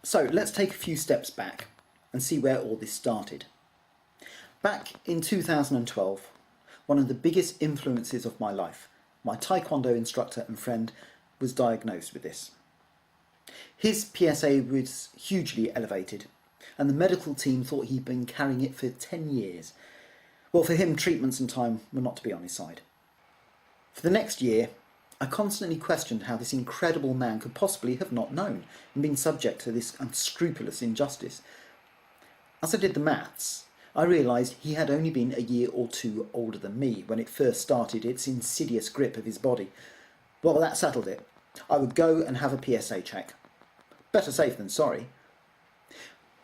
So let's take a few steps back and see where all this started. Back in 2012, one of the biggest influences of my life, my Taekwondo instructor and friend, was diagnosed with this. His PSA was hugely elevated, and the medical team thought he'd been carrying it for 10 years. Well, for him, treatments and time were not to be on his side. For the next year, I constantly questioned how this incredible man could possibly have not known and been subject to this unscrupulous injustice. As I did the maths, I realised he had only been a year or two older than me when it first started its insidious grip of his body. Well, that settled it. I would go and have a PSA check. Better safe than sorry.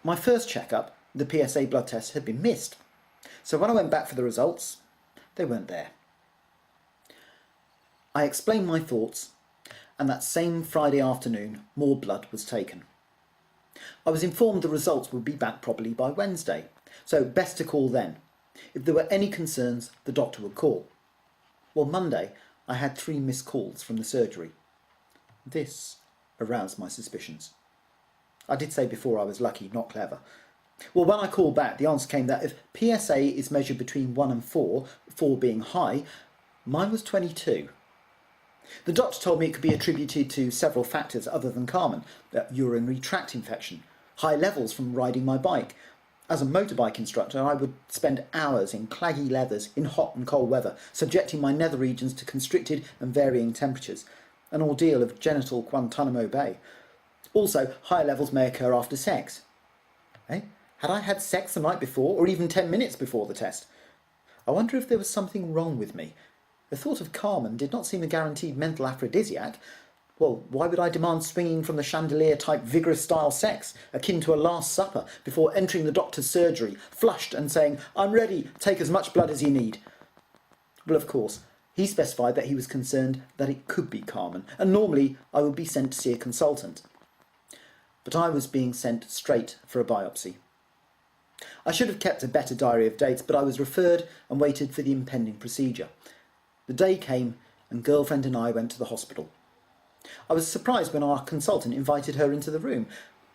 My first checkup, the PSA blood test, had been missed. So when I went back for the results, they weren't there. I explained my thoughts, and that same Friday afternoon, more blood was taken. I was informed the results would be back probably by Wednesday, so best to call then. If there were any concerns, the doctor would call. Well, Monday, I had 3 missed calls from the surgery. This aroused my suspicions. I did say before I was lucky, not clever. Well, when I called back, the answer came that if PSA is measured between 1 and 4, 4 being high, mine was 22. The doctor told me it could be attributed to several factors other than Carmen, urinary tract infection, high levels from riding my bike. As a motorbike instructor, I would spend hours in claggy leathers in hot and cold weather, subjecting my nether regions to constricted and varying temperatures, an ordeal of genital Guantanamo Bay. Also, high levels may occur after sex. Had I had sex the night before, or even 10 minutes before the test? I wonder if there was something wrong with me. The thought of Carmen did not seem a guaranteed mental aphrodisiac. Well, why would I demand swinging from the chandelier type vigorous style sex, akin to a Last Supper, before entering the doctor's surgery, flushed and saying, "I'm ready, take as much blood as you need"? Well, of course, he specified that he was concerned that it could be Carmen, and normally I would be sent to see a consultant. But I was being sent straight for a biopsy. I should have kept a better diary of dates, but I was referred and waited for the impending procedure. The day came, and girlfriend and I went to the hospital. I was surprised when our consultant invited her into the room,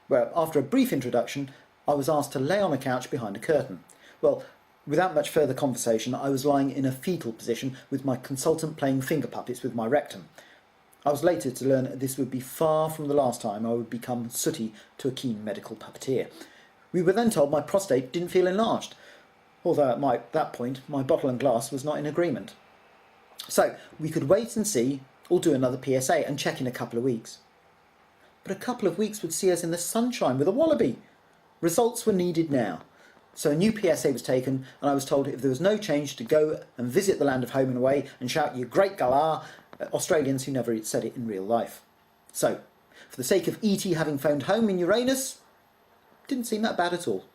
where, after a brief introduction, I was asked to lay on a couch behind a curtain. Well, without much further conversation, I was lying in a fetal position with my consultant playing finger puppets with my rectum. I was later to learn that this would be far from the last time I would become sooty to a keen medical puppeteer. We were then told my prostate didn't feel enlarged, although at that point my bottle and glass was not in agreement. So we could wait and see, or do another PSA and check in a couple of weeks. But a couple of weeks would see us in the sunshine with a wallaby. Results were needed now. So a new PSA was taken, and I was told if there was no change to go and visit the land of home and away and shout "You great galah" at Australians who never said it in real life. So, for the sake of E.T. having phoned home in Uranus, didn't seem that bad at all.